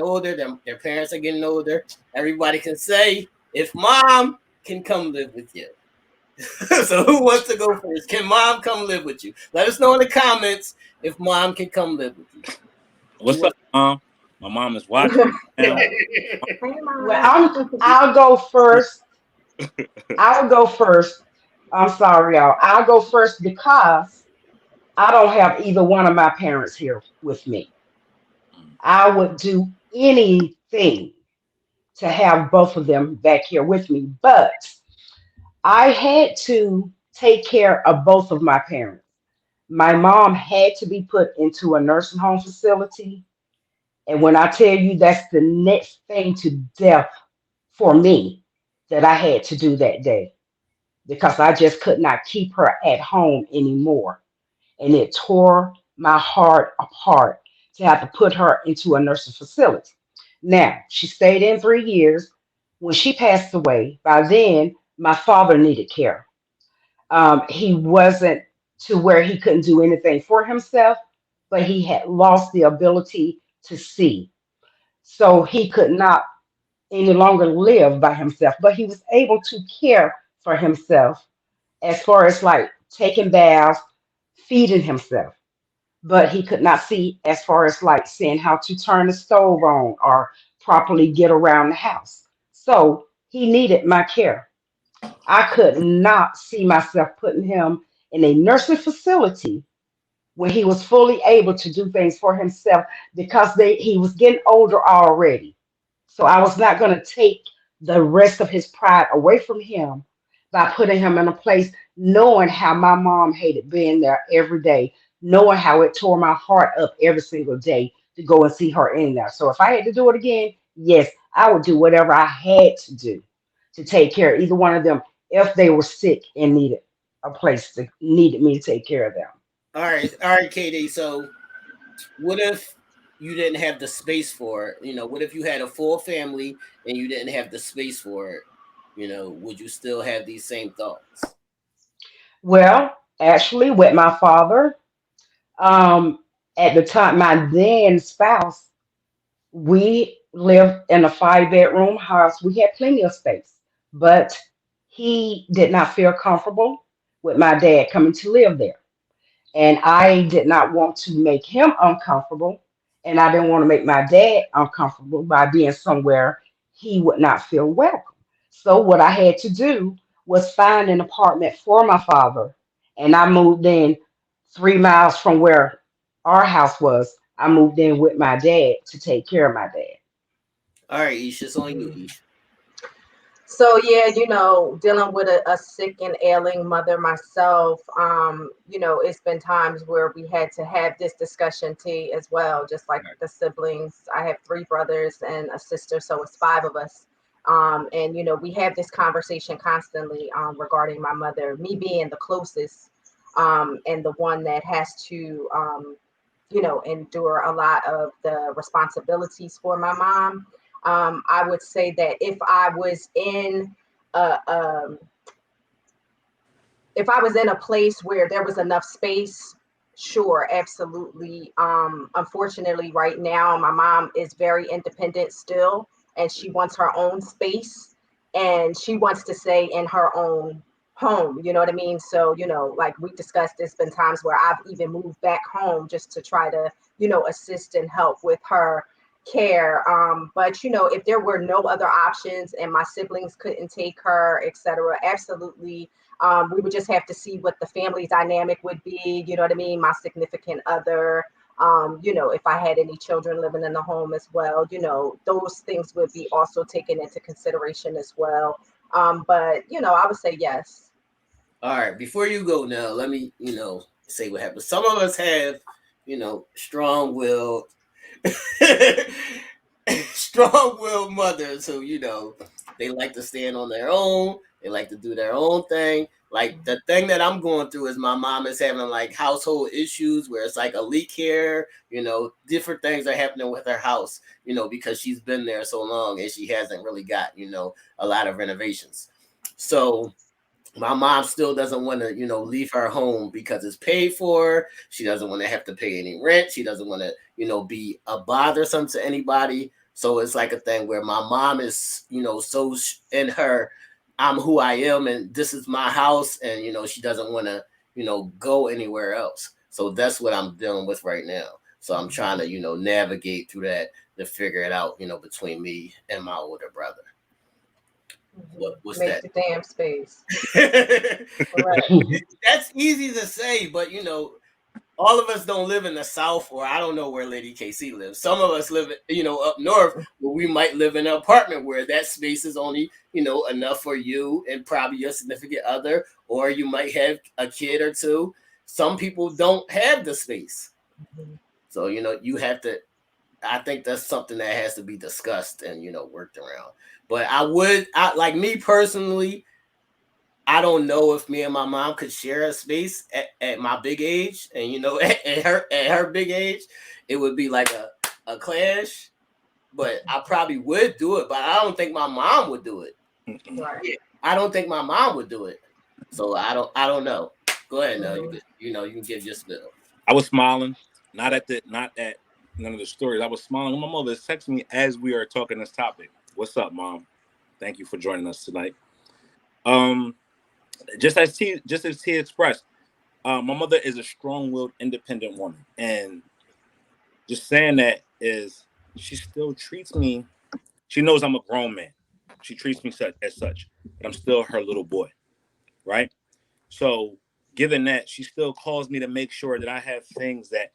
older, their parents are getting older. Everybody can say, if mom can come live with you. So who wants to go first? Can mom come live with you? Let us know in the comments if mom can come live with you. What's up, Mom? My mom is watching now. Hey, Well, mom. I'll go first. I'll go first. I'm sorry, y'all. I'll go first because I don't have either one of my parents here with me. I would do anything to have both of them back here with me, but I had to take care of both of my parents. My mom had to be put into a nursing home facility. And when I tell you that's the next thing to death for me that I had to do that day because I just could not keep her at home anymore. And it tore my heart apart to have to put her into a nursing facility. Now, she stayed in 3 years. When she passed away, by then, my father needed care. He wasn't to where he couldn't do anything for himself, but he had lost the ability to see. So he could not any longer live by himself, but he was able to care for himself as far as like taking baths, feeding himself. But he could not see as far as like seeing how to turn the stove on or properly get around the house. So he needed my care. I could not see myself putting him in a nursing facility when he was fully able to do things for himself because he was getting older already. So I was not going to take the rest of his pride away from him by putting him in a place knowing how my mom hated being there every day, knowing how it tore my heart up every single day to go and see her in there. So if I had to do it again, yes, I would do whatever I had to do to take care of either one of them if they were sick and needed a place to needed me to take care of them. All right, KD. So what if you didn't have the space for it? What if you had a full family and you didn't have the space for it? Would you still have these same thoughts? Well, actually, with my father, um, at the time, my then spouse, we lived in a 5 bedroom house. We had plenty of space, but he did not feel comfortable with my dad coming to live there. And I did not want to make him uncomfortable. And I didn't want to make my dad uncomfortable by being somewhere he would not feel welcome. So, what I had to do was find an apartment for my father. And I moved in 3 miles from where our house was. I moved in with my dad to take care of my dad. All right, Isha, it's on you, Isha. So yeah, dealing with a sick and ailing mother myself, it's been times where we had to have this discussion T as well, just like the siblings. I have three brothers and a sister, so it's five of us. And we have this conversation constantly regarding my mother, me being the closest, and the one that has to endure a lot of the responsibilities for my mom. I would say that a, um, if I was in a place where there was enough space, sure, absolutely. Unfortunately, right now, my mom is very independent still, and she wants her own space, and she wants to stay in her own home. You know what I mean? So, like we discussed, there's been times where I've even moved back home just to try to, assist and help with her care. But if there were no other options and my siblings couldn't take her, etc., absolutely. We would just have to see what the family dynamic would be. You know what I mean? My significant other, if I had any children living in the home as well, those things would be also taken into consideration as well. But I would say yes. All right, before you go now, let me, say what happens. Some of us have, strong willed, strong willed mothers who, they like to stand on their own. They like to do their own thing. Like the thing that I'm going through is my mom is having like household issues where it's like a leak here, different things are happening with her house, because she's been there so long and she hasn't really got, a lot of renovations. So my mom still doesn't want to, leave her home because it's paid for. She doesn't want to have to pay any rent. She doesn't want to, be a bothersome to anybody. So it's like a thing where my mom is, so in her, I'm who I am and this is my house, and she doesn't want to, go anywhere else. So that's what I'm dealing with right now. So I'm trying to, navigate through that to figure it out, between me and my older brother. What's Make that? the damn space. Correct. That's easy to say, but all of us don't live in the South, or I don't know where Lady KC lives. Some of us live, up north, where we might live in an apartment where that space is only, enough for you and probably your significant other, or you might have a kid or two. Some people don't have the space. So, you have to, I think that's something that has to be discussed and, worked around. But like me personally, I don't know if me and my mom could share a space at my big age, and at her big age, it would be like a clash. But I probably would do it, but I don't think my mom would do it. Right. Yeah, I don't think my mom would do it. So I don't know. Go ahead, Nell. You can give your spill. I was smiling, not at none of the stories. I was smiling. My mother is texting me as we are talking this topic. What's up, Mom? Thank you for joining us tonight. Um, just as T expressed, my mother is a strong-willed, independent woman, and just saying that is she still treats me. She knows I'm a grown man. She treats me as such, but I'm still her little boy, right? So, given that, she still calls me to make sure that I have things that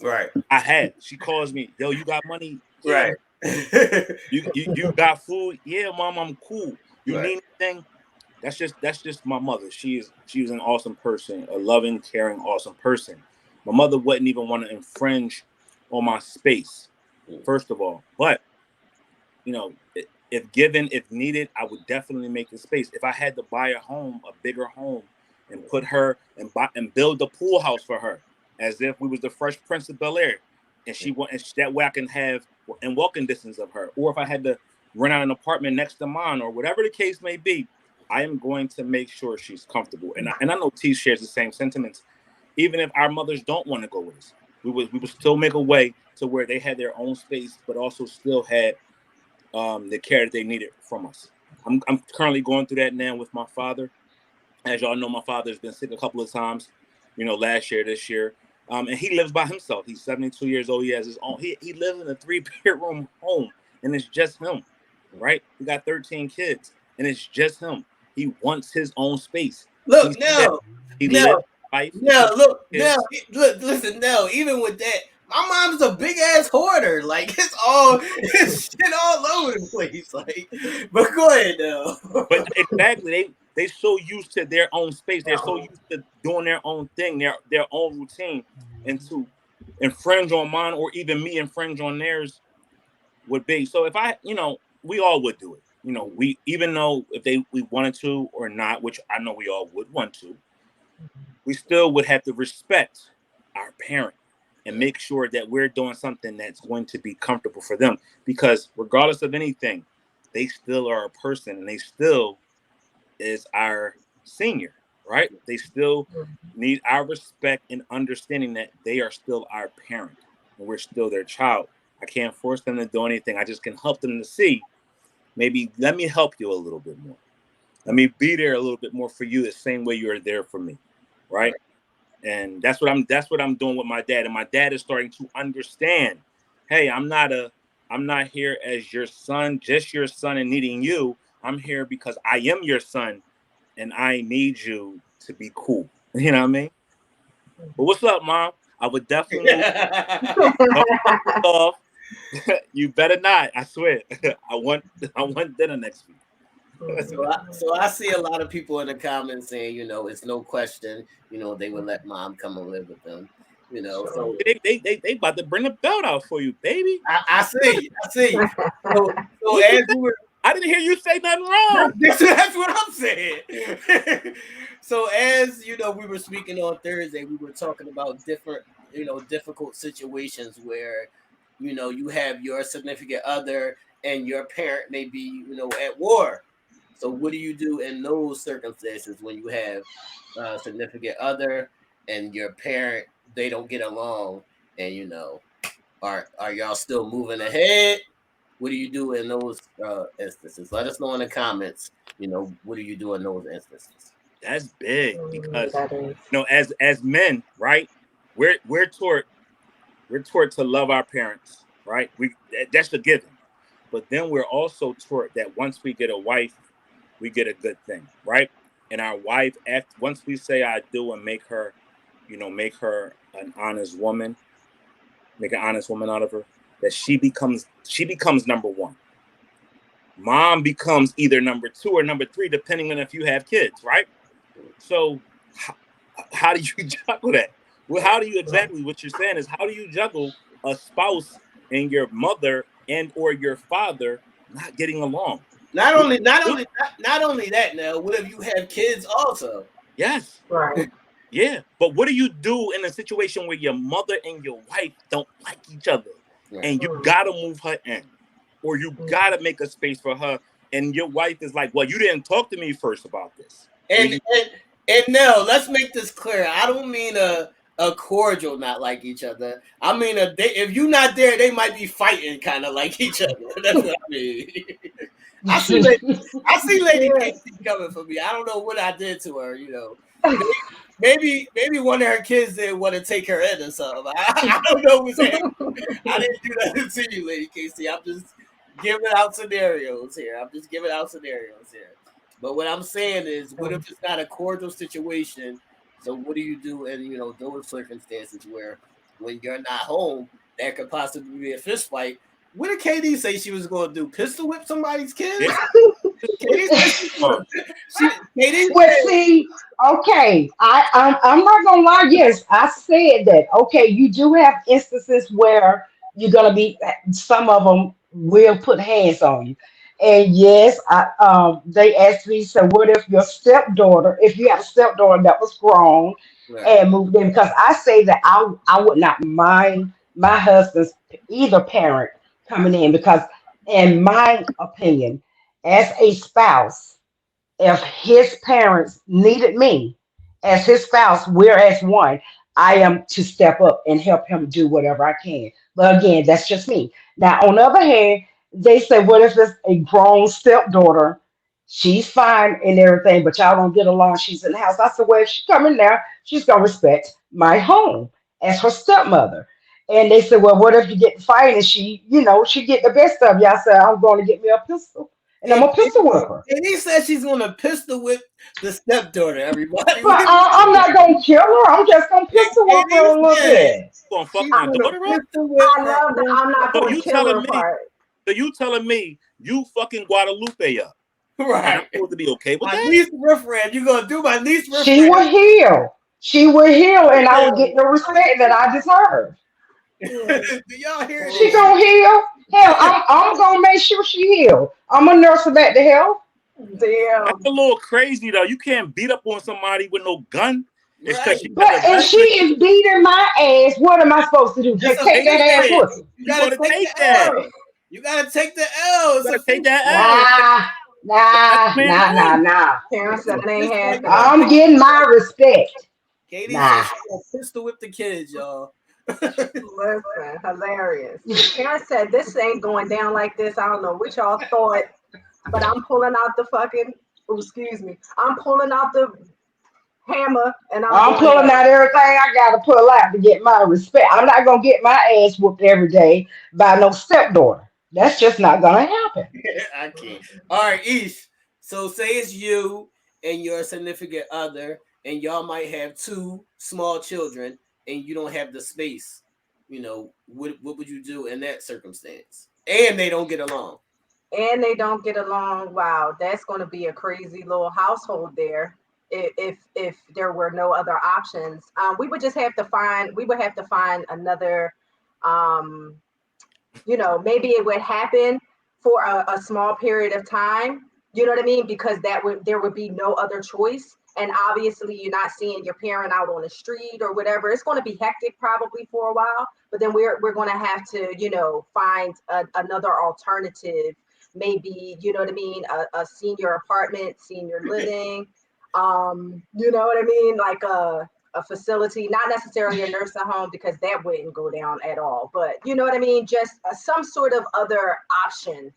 Right. I had. She calls me, yo, you got money? Yeah. Right. You got food? Yeah, Mom, I'm cool. You Right. need anything? That's just my mother. She was an awesome person, a loving, caring, awesome person. My mother wouldn't even want to infringe on my space, first of all. But if needed, I would definitely make the space. If I had to buy a bigger home, and put her and build a pool house for her, as if we was the Fresh Prince of Bel Air, and that way I can have in walking distance of her. Or if I had to rent out an apartment next to mine, or whatever the case may be, I am going to make sure she's comfortable. And I know T shares the same sentiments. Even if our mothers don't want to go with us, we would still make a way to where they had their own space, but also still had the care that they needed from us. I'm currently going through that now with my father. As y'all know, my father's been sick a couple of times, last year, this year. And he lives by himself. He's 72 years old. He has his own. He lives in a 3-bedroom home, and it's just him, right? He got 13 kids, and it's just him. He wants his own space. Look, now, he lives life. No, look, listen, no. Even with that, my mom's a big ass hoarder. Like it's shit all over the place. Like, but go ahead now. But exactly, they so used to their own space. They're so used to doing their own thing, their own routine, and to infringe on mine or even me infringe on theirs would be. So if we all would do it. We even though if we wanted to or not, which I know we all would want to, we still would have to respect our parent and make sure that we're doing something that's going to be comfortable for them. Because regardless of anything, they still are a person, and they still is our senior, right? They still need our respect and understanding that they are still our parent and we're still their child. I can't force them to do anything. I just can help them to see, maybe let me help you a little bit more. Let me be there a little bit more for you the same way you're there for me, right? And that's what I'm doing with my dad. And my dad is starting to understand, hey, I'm not here as your son, just your son and needing you. I'm here because I am your son and I need you to be cool. You know what I mean? But what's up, Mom? I would definitely off. You better not. I swear. I want dinner next week. So I see a lot of people in the comments saying, it's no question, they would let Mom come and live with them. So they about to bring the belt out for you, baby. I see. So as we were, I didn't hear you say nothing wrong. That's what I'm saying. So as we were speaking on Thursday, we were talking about different, difficult situations where, you have your significant other and your parent may be, at war. So what do you do in those circumstances when you have a significant other and your parent, they don't get along, and are y'all still moving ahead? what do you do in those instances? Let us know in the comments. What do you do in those instances? That's big because That is. as men, right? We're taught to love our parents, right? That's a given. But then we're also taught that once we get a wife, we get a good thing, right? And our wife, once we say I do and make her an honest woman, make an honest woman out of her, that she becomes number one. Mom becomes either number two or number three, depending on if you have kids, right? So how do you juggle that? Well, how do you exactly what you're saying is how do you juggle a spouse and your mother and or your father not getting along? Not What do only, not you do? only, not only that. Now, what if you have kids also? Yes. Right. Yeah. But what do you do in a situation where your mother and your wife don't like each other Right. and you gotta move her in or you gotta make a space for her and your wife is like, well, you didn't talk to me first about this. So And and Nell, let's make this clear. I don't mean a cordial not like each other. I mean if you're not there, they might be fighting kind of like each other. That's what I mean. I see Lady Yeah. Casey coming for me. I don't know what I did to her. Maybe one of her kids didn't want to take her in or something. I don't know what's happening. I didn't do that to you, Lady Casey. I'm just giving out scenarios here. But what I'm saying is, what if it's not a cordial situation? So what do you do in those circumstances where when you're not home, there could possibly be a fist fight? What did KD say she was going to do? Pistol whip somebody's kids? KD said KD Well, said, see, okay, I'm not gonna lie. Yes, I said that. Okay, you do have instances where you're gonna be. Some of them will put hands on you, and yes, they asked me. So, what if your stepdaughter, if you have a stepdaughter that was grown right, and moved in? Because I say that I would not mind my husband's either parent coming in because, in my opinion, as a spouse if his parents needed me as his spouse, we're as one, I am to step up and help him do whatever I can. But again, that's just me. Now, on the other hand, they say, what if it's a grown stepdaughter? She's fine and everything, but y'all don't get along. She's in the house. I said, well, if she coming now, she's going to respect my home as her stepmother. And they said, well, what if you get to fight and she get the best of you? I said, I'm going to get me a pistol and I'm and a pistol whipper. KD said she's going to pistol whip the stepdaughter. Everybody, But I'm not gonna kill her. I'm just gonna pistol whip her KD a little said bit. gonna fuck she's I, my going to daughter up? pistol whip I her love that own I'm not So going to you kill telling her me part. so you telling me you fucking Guadalupe up. And I'm right. supposed to be okay with My that? niece riffraff. You gonna do my niece She riffraff? will heal. She will heal, and I will Do get the respect that I deserve. Yeah. y'all hear She this? gonna heal. Hell, I'm gonna make sure she heal. I'm gonna nurse her back to health. That's Damn. a little crazy though. You can't beat up on somebody with no gun. It's because Right. she got But the if gun. she is beating my ass, what am I supposed to do? It's Just a take Take that ass it. pussy? You You gotta gotta take the take that. L. You gotta take the L. You It's a gotta take fist that fight. L. Nah, That's nah, what man's nah, nah, doing. nah. Parents It's said a it ain't fist fight. You happening. gotta I'm take getting my respect. KD said Nah. she gonna pistol whip the kids, y'all. Listen, hilarious. Parents said this ain't going down like this. I don't know what y'all thought, but I'm pulling out the fucking. Oh, excuse me. I'm pulling out the hammer and I'm I'm going pulling at out everything I gotta pull out to get my respect. I'm not gonna get my ass whooped every day by no stepdaughter. That's just not gonna happen. I can't. All right, Ish. So say it's you and your significant other, and y'all might have two small children, and you don't have the space. What would you do in that circumstance? And they don't get along. it. And they don't get along. Wow, that's going to be a crazy little household there. If there were no other options, we would have to find another um, maybe it would happen for a small period of time. You know what I mean? Because there would be no other choice. And obviously, you're not seeing your parent out on the street or whatever. It's going to be hectic probably for a while. But then we're going to have to, find another alternative. Maybe you know what I mean, a senior apartment, senior living. You know what I mean, like a facility, not necessarily a nursing home, because that wouldn't go down at all. But you know what I mean? Just some sort of other option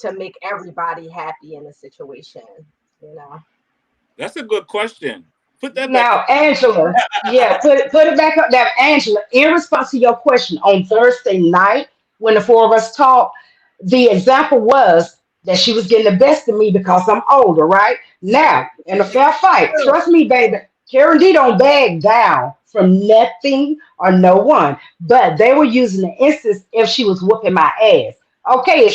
to make everybody happy in the situation, you know. That's a good question. Put that back up. Now, Angela, yeah, put it back up there. Angela, in response to your question on Thursday night, when the four of us talked, the example was that she was getting the best of me because I'm older, right? Now, in a fair fight, trust me, baby, Karen D don't bag down from nothing or no one. But they were using the instance if she was whooping my ass. Okay,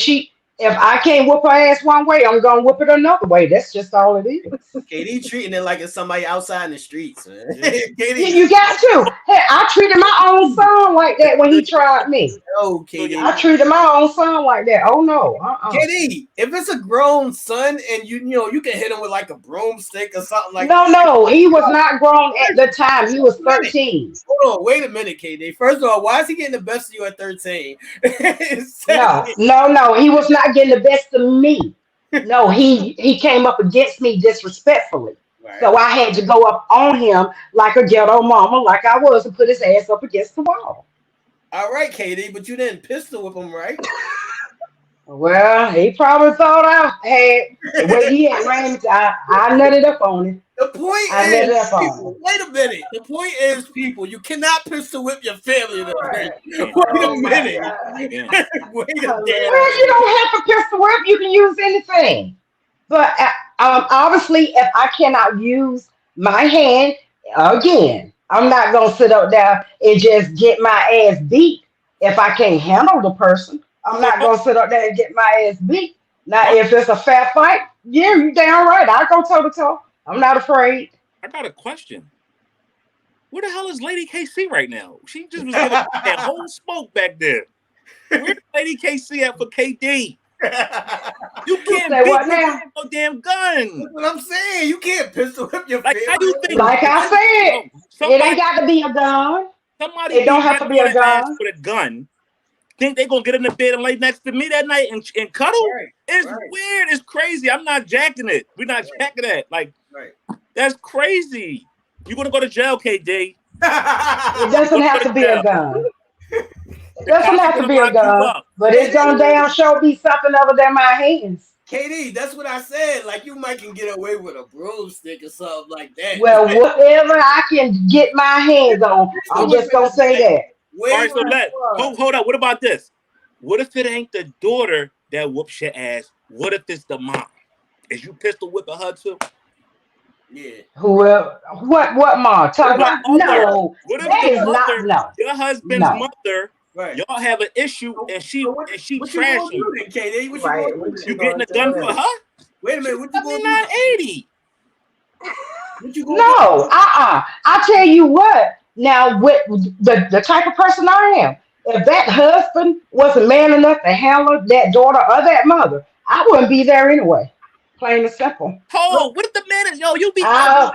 if I can't whoop her ass one way, I'm gonna whoop it another way. That's just all it is. KD treating it like it's somebody outside in the streets, man. Yeah. KD, You got to. Hey, I treated my own son like that when he tried me. oh, KD. I treated my own son like that. Oh no. KD, if it's a grown son and you know you can hit him with like a broomstick or something like No, he was not grown at the time. He was Wait a minute. 13. Hold on, wait a minute, KD. First of all, why is he getting the best of you at 13? No. He was not getting the best of me. No, he came up against me disrespectfully. Right. So I had to go up on him like a ghetto mama, like I was, and put his ass up against the wall. All right, KD, but you didn't pistol whip him, right? Well, he probably thought I had the way he had range. I nutted up on him. The point I nutted is, up on people, him. wait a minute. The point is, people, you cannot pistol whip your family. Right. Wait a Oh my minute. God. Yeah. Wait a Hilarious. minute. Well, you don't have to pistol whip. You can use anything. But obviously, if I cannot use my hand again, I'm not gonna sit up there and just get my ass beat. If I can't handle the person, I'm not gonna sit up there and get my ass beat. Now, if it's a fair fight, yeah, you damn right. I go toe to toe. I'm not afraid. I got a question. Where the hell is Lady KC right now? She just was giving that whole smoke back there. Where's Lady KC at for KD? You can't Say beat what me now? with no damn gun. That's what I'm saying. You can't pistol whip your Like, family. how do you think? Like I said, it somebody, ain't got to be a gun. somebody It don't beat have my to be a daughter ass gun. with a gun. Think they gonna get in the bed and lay next to me that night and cuddle? Right, It's right. weird. It's crazy. I'm not jacking it. We're not jacking that. Like, Right. that's crazy. You gonna go to jail, KD? It doesn't have to be a gun. It doesn't have to be a Lock you gun, up. but it's gonna damn sure be something other than my hands. KD, that's what I said. Like you might can get away with a broomstick or something like that. Well, whatever I can get my hands on, I'm just gonna say that. Way All right, so more. hold up. What about this? What if it ain't the daughter that whoops your ass? What if it's the mom? Is you pistol whipping her too? Yeah. Whoever, what, Ma? Talk What if about the mother? no. What if That the is not mother, no. your husband's No. mother, Right. y'all have an issue and she So what you trash gonna you? do then, KD? What you Right. gonna What do? you You getting a gonna gun do? for her? Wait a minute. What you gonna do? 7980. What you gonna No, I tell you what. Now, with the type of person I am, if that husband wasn't man enough to handle that daughter or that mother, I wouldn't be there anyway. Plain and simple. Oh, what if the man is you be I,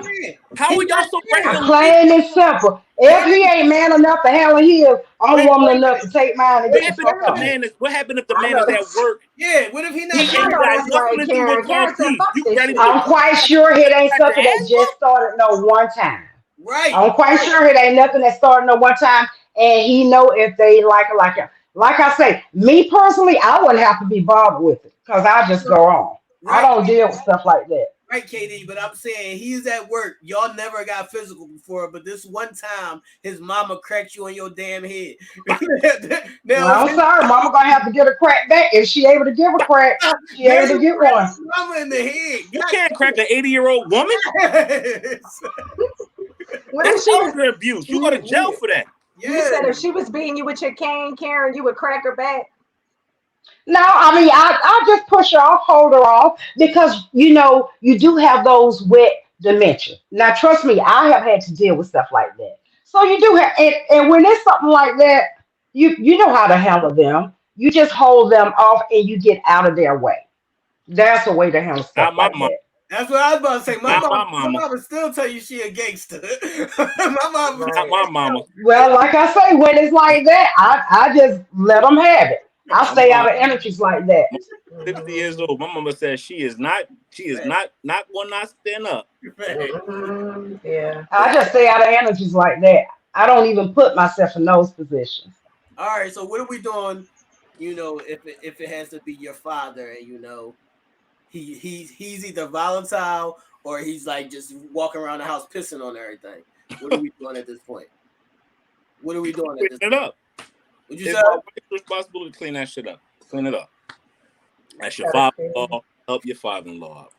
how are y'all so ready to leave? plain and simple. If he ain't man enough to handle his, I'm Wait, woman wait a enough minute. to take mine and What get the happened fuck if the on. man is what happened if the I man know is at that's work? Yeah, what if he not He I ain't know got that's nothing right, to do with Karen. Karen said, concrete. "Fuck You this ready shit." to I'm quite sure it ain't crack something the that ass just started no one time. right? I'm quite sure it ain't nothing that started no one time, and he know if they like it, like it. Like I say, me personally, I wouldn't have to be bothered with it because I just go on. I Right, don't deal with stuff like that. right, KD. But I'm saying he's at work. Y'all never got physical before, but this one time his mama cracked you on your damn head. Well, Now, I'm sorry, Mama gonna have to get a crack back. If she able to give a crack, she now able to you get cracked one. his mama in the head. You can't crack an 80-year-old woman. What if That's she was? elder abuse. You go to jail for that. You said if she was beating you with your cane, Karen, you would crack her back. No, I mean I just push her off, hold her off, because you do have those with dementia. Now trust me, I have had to deal with stuff like that. So you do have, and when it's something like that, you know how to handle them. You just hold them off and you get out of their way. That's a way to handle stuff Not my like mom. that. That's what I was about to say. Not my My mama. mama still tell you she a gangster. My mama. Not my mama. Well, like I say, when it's like that, I just let them have it. I My stay mom, out of energies like that. 60 years old. My mama says she is not will not stand up. Yeah. I just stay out of energies like that. I don't even put myself in those positions. All right, so what are we doing? If it has to be your father, and he's either volatile or he's like just walking around the house pissing on everything. What are we doing at this point? What are we doing at Clean this it point? up. Would you It's say? my wife's responsibility to clean that shit up. Clean it up. That's your Gotta clean. father-in-law. Help your father-in-law out.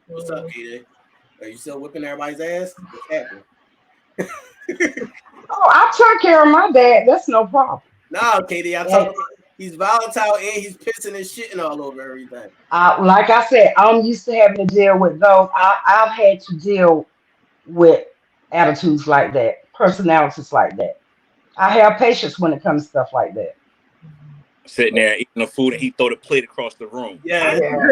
What's up, Katie? Are you still whipping everybody's ass? What's happening? Oh, I take care of my dad. That's no problem. No, Katie, I'm talking And about he's volatile and he's pissing and shitting all over everything. like I said, I'm used to having to deal with those. I've had to deal with attitudes like that, personalities like that. I have patience when it comes to stuff like that. Sitting there eating the food and he throw the plate across the room. Yeah. Yeah.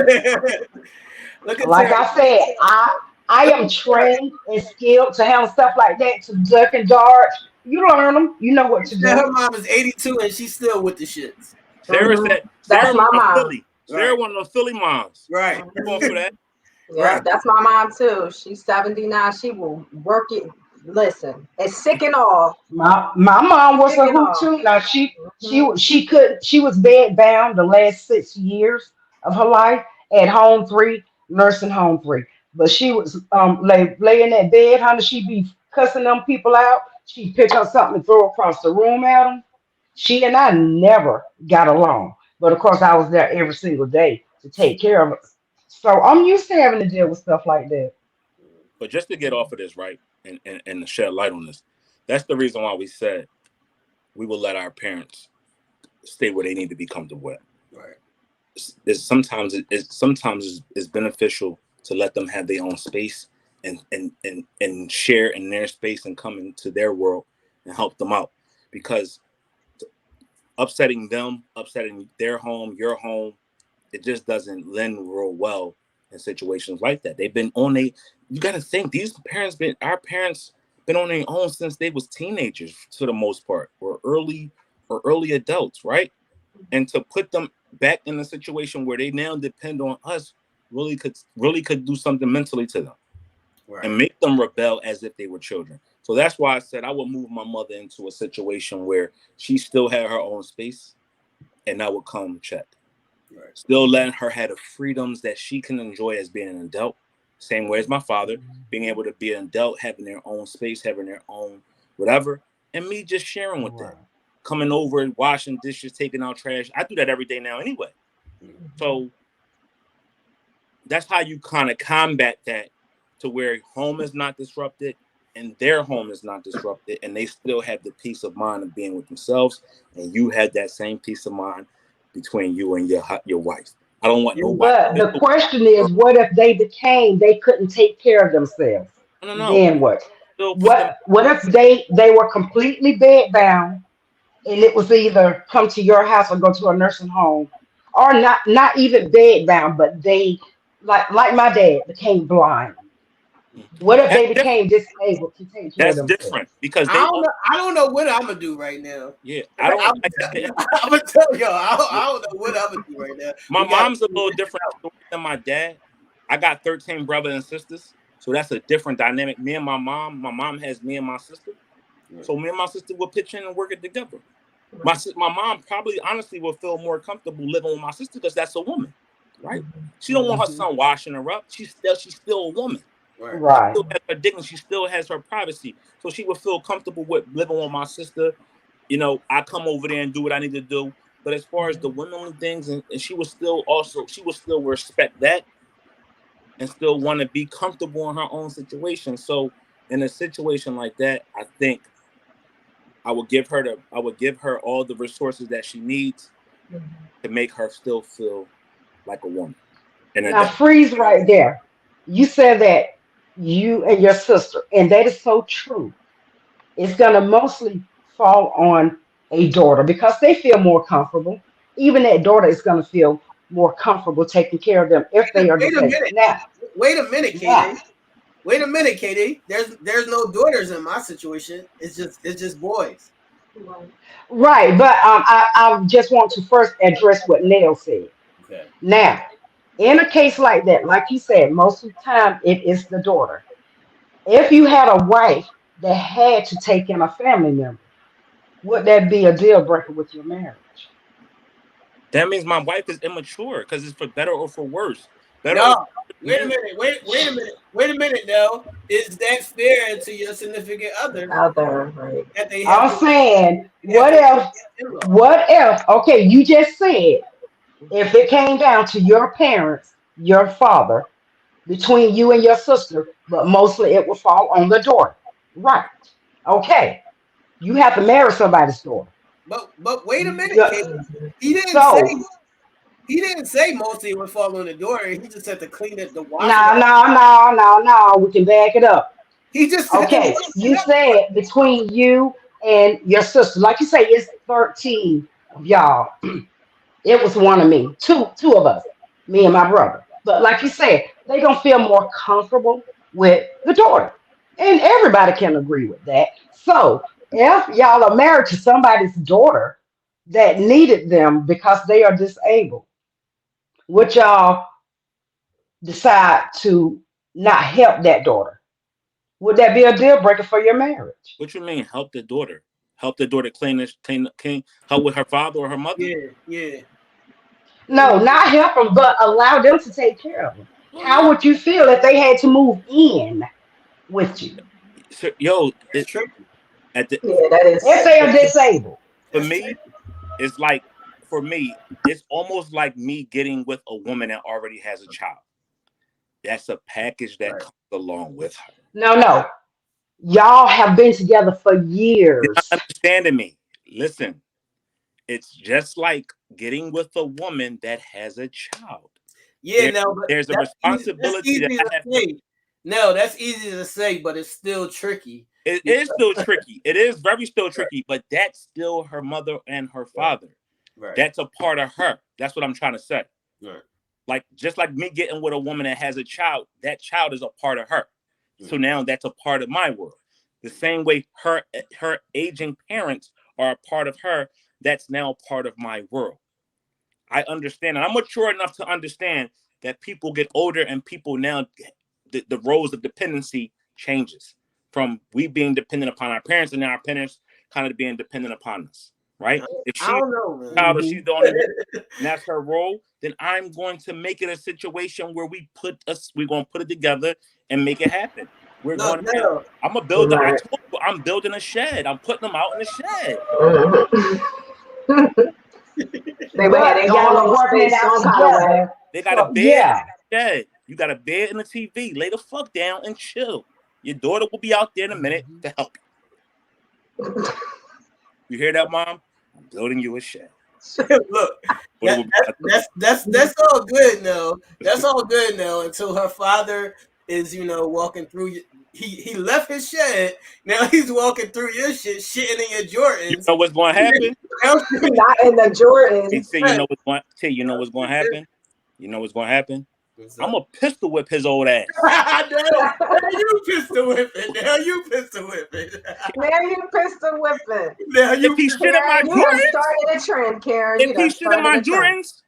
Look at Like Terry. I said, I Look am at Terry. trained and skilled to handle stuff like that, to duck and dodge. You learn them. You know what She to said her do. mom is 82 and she's still with the shits. Sarah said That's Sarah my one of the mom. Philly. Sarah Right. one of the Philly moms. Right. She going for that. Yeah, Right. that's my mom too. She's 79. She will work it. Listen, it's sick and all. My mom was Sick a and hoot all. too. Now Hmm. she could she was bed bound the last 6 years of her life, at home three, nursing home three. But she was lay in that bed, honey. She'd be cussing them people out. She'd pick up something and throw across the room at them. She and I never got along, but of course I was there every single day to take care of her. So I'm used to having to deal with stuff like that. But just to get off of this, right, and to shed light on this, that's the reason why we said we will let our parents stay where they need to be comfortable with. Right. Sometimes it's beneficial to let them have their own space and share in their space and come into their world and help them out, because upsetting them, upsetting their home, your home, it just doesn't lend real well in situations like that. They've been on a you got to think these parents been our parents been on their own since they was teenagers to the most part, or early adults, right? And to put them back in a situation where they now depend on us really could do something mentally to them Right. and make them rebel as if they were children. So that's why I said I would move my mother into a situation where she still had her own space, and that would come check. Right. Still letting her have the freedoms that she can enjoy as being an adult. Same way as my father, being able to be an adult, having their own space, having their own whatever, and me just sharing with them. Right. Coming over and washing dishes, taking out trash. I do that every day now anyway. So that's how you kind of combat that, to where home is not disrupted and their home is not disrupted, and they still have the peace of mind of being with themselves, and you had that same peace of mind between you and your wife. I don't want nobody. But the question is, what if they couldn't take care of themselves? I don't know. Then what? Still put them. What if they were completely bed bound, and it was either come to your house or go to a nursing home, or not even bed bound, but they like my dad became blind. What if That's they different. became disabled to take care of That's different themselves? because I they don't all. know. I don't know what I'm gonna do right now. Yeah, I don't like that. I'm gonna tell y'all. Yeah. I don't know what I'm gonna do right now. My We got mom's a little different story than my dad. I got 13 brothers and sisters, so that's a different dynamic. Me and my mom has me and my sister. So me and my sister will pitch in and work it together. My mom probably honestly will feel more comfortable living with my sister because that's a woman, right? She don't want her Mhm. son washing her up. She's still a woman. right. She Right. still has her dignity. She still has her privacy. So she would feel comfortable with living with my sister. I come over there and do what I need to do. But as far as the womanly things, and she would still respect that and still want to be comfortable in her own situation. So in a situation like that, I think I would give her all the resources that she needs to make her still feel like a woman. And Now that freeze right there. You said that you and your sister, and that is so true. It's gonna mostly fall on a daughter because they feel more comfortable. Even that daughter is gonna feel more comfortable taking care of them if they are Wait a disabled. minute. Now, Wait a minute, now, KD. Wait a minute, KD. There's no daughters in my situation. It's just boys. Right, but I just want to first address what Nell said. Okay. Now, in a case like that, like you said, most of the time it is the daughter. If you had a wife that had to take in a family member, would that be a deal breaker with your marriage? That means my wife is immature because it's for better or for worse. Better or No, for worse, wait a me. minute. Wait a minute. Wait a minute. Now, is that fair to your significant other Other, right. that I'm saying, they have to in-law? okay, you just said if it came down to your parents, your father, between you and your sister, but mostly it would fall on the daughter. Right. Okay. You have to marry somebody's daughter. But wait a minute, Yeah. Kate. Mhm. He didn't say So he didn't say mostly it would fall on the daughter. He just said to clean it, the washing no, up. no, no, no, no. We can back it up. He just said the Okay. washing You up. said between you and your sister, like you say, it's 13 of y'all. It was one of me, two of us, me and my brother. But like you said, they gonna feel more comfortable with the daughter, and everybody can agree with that. So if y'all are married to somebody's daughter that needed them because they are disabled, would y'all decide to not help that daughter? Would that be a deal breaker for your marriage? What you mean? Help the daughter? Help the daughter clean, help with her father or her mother? Yeah, yeah. No, not help them, but allow them to take care of them. Well, How yeah. would you feel if they had to move in with you? So, yo, That's tricky. at the Yeah, that If is. they are disabled? for That's me, tricky. it's like for me, it's almost like me getting with a woman that already has a child. That's a package that Right. comes along with her. No, no. Y'all have been together for You're not years. understanding me. Listen, it's just like getting with a woman that has a child. Yeah, There, no, but there's a that's responsibility that easy I to have to. say. No, that's easy to say, but it's still tricky. It is Because, still tricky. It is very still right, tricky, but that's still her mother and her right, father. right, That's a part of her. That's what I'm trying to say. right. Like just like me getting with a woman that has a child, that child is a part of her. So Mm. now that's a part of my world. The same way her aging parents are a part of her, that's now part of my world. I understand, and I'm mature enough to understand that people get older and people now the roles of dependency changes from we being dependent upon our parents and now our parents kind of being dependent upon us, right? If I she's don't know, the man. child or Hmm. she's the only one and that's her role, then I'm going to make it a situation where we're going to put it together and make it happen. We're No, going to build. no. I'm a builder. I Right. told you I'm building a shed. I'm putting them out in the shed. Mhm. They would have But their y'all own are little working it space, out some kind of way. together. They got a So bed in yeah. the shed. You got a bed and a TV. Lay the fuck down and chill. Your daughter will be out there in a minute Mhm. to help you. You hear that, mom? I'm building you a shed. Look, Daughter will be out there. that's all good now. That's all good now until her father is walking through. He left his shed. Now he's walking through your shit, shitting in your You Jordans. know what's going to happen? Not in the Hey, Jordans. say you know what's going. Say you know what's going to happen. You know what's going to happen. What's I'm up? a pistol whip his old ass. Now you pistol whipping. Now you pistol whipping. Now you pistol whipping. Now If you he pistol. shit in my Karen, you done Jordans, started a trend, Karen. if You he done shit in started my a trend. Jordans,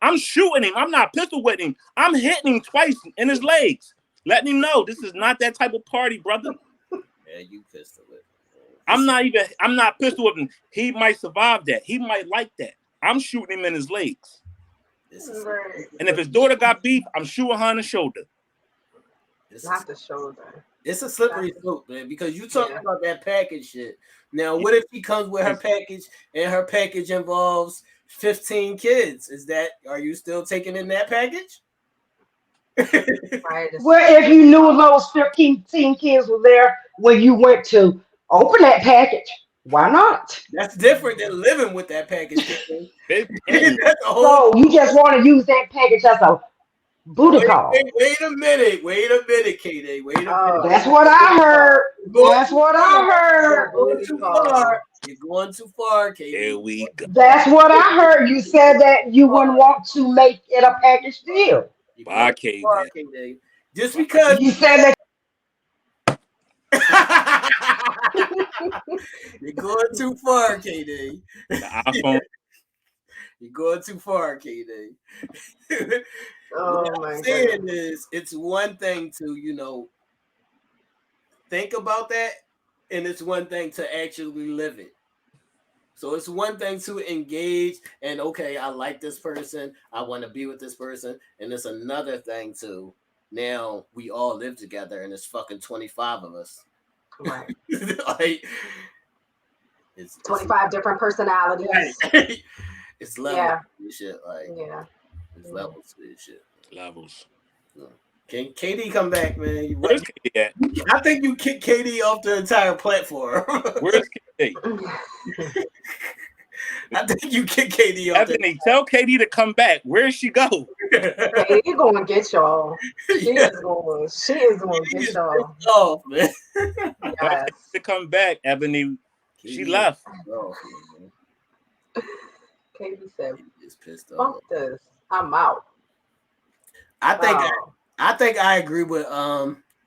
I'm shooting him. I'm not pistol whipping him. I'm hitting him twice in his legs, letting him know this is not that type of party, brother. Yeah, you pistol whipping. I'm not pistol whipping. He might survive that. He might like that. I'm shooting him in his legs. This is Right. And if his daughter got beef, I'm shooting her in the shoulder. this is Not the shoulder. it's a slippery That's, slope, man. Because you talking yeah. about that package shit. Now, Yeah. what if she comes with her package and her package involves 15 kids? Are you still taking in that package? Right. Well, if you knew those 15 kids were there when you went to open that package, why not? That's different than living with that package. Kid. Big pain. That's a whole. So you just want to use that package as a booty call. Wait a minute. Wait a minute, KD. Wait a minute. That's Oh, what I booty call. heard. You're going That's too what far. I The heard. You're going booty too call. far. You're going too far, Here KD. we go. That's what I heard. You said that you wouldn't want to make it a package deal. You're Bye, going too K far, Day. KD. Just Bye. because. You said that You're going too far, KD. The iPhone. You're going too far, KD. What Oh I'm my saying goodness. is, it's one thing to, think about that, and it's one thing to actually live it. So it's one thing to engage and, okay, I like this person, I want to be with this person, and it's another thing to, now we all live together and it's fucking 25 of us. Right. Like, it's 25 different personalities. right. It's levels Yeah. to this shit. Like, Yeah. it's Yeah. levels to this shit. Levels. Can KD come back, man? Where's KD at? I think you kicked KD off the entire platform. Where's KD? I think you kicked KD off the Ebony, tell KD to come back. Where she go? Hey, you gonna get y'all. She Yeah. is gonna KD get is y'all. pissed off, man. Tell Yes. KD to come back, Ebony. She KD left. is pissed off, man. Katie said, KD is pissed off. fuck this. I'm out. I think Wow. I agree with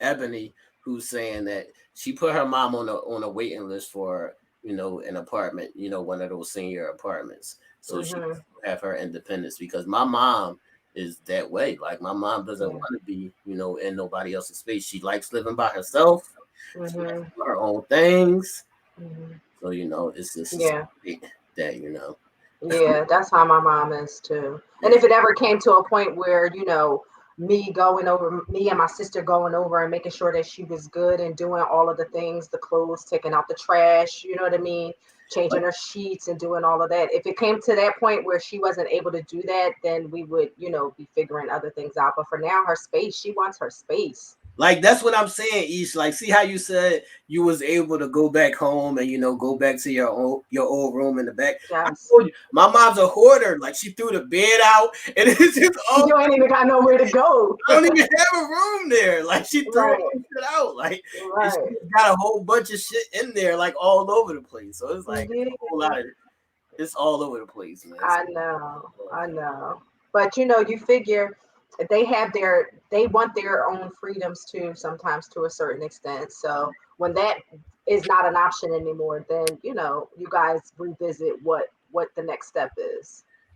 Ebony, who's saying that she put her mom on a waiting list for an apartment, one of those senior apartments, so she Mm-hmm. can have her independence, because my mom is that way. Like, my mom doesn't Yeah. want to be in nobody else's space. She likes living by herself. She likes Mm-hmm. to do her own things. Mm-hmm. So it's just Yeah. that. Yeah, that's how my mom is too. And if it ever came to a point where, me and my sister going over and making sure that she was good and doing all of the things, the clothes, taking out the trash, you know what I mean? Changing her sheets and doing all of that. If it came to that point where she wasn't able to do that, then we would, be figuring other things out. But for now, her space, she wants her space. Like, that's what I'm saying, Ish. Like, see how you said you was able to go back home and go back to your old room in the back. I Yes. told you, my mom's a hoarder. Like, she threw the bed out, and it's just all. You ain't even got nowhere to go. I don't even have a room there. Like, she threw Right. all shit out. Like, and Right. she got a whole bunch of shit in there, like, all over the place. So it's like Yeah. a whole lot of. It's all over the place, man. I know. But you figure they want their own freedoms too, sometimes to a certain extent. So when that is not an option anymore, then you guys revisit what the next step is.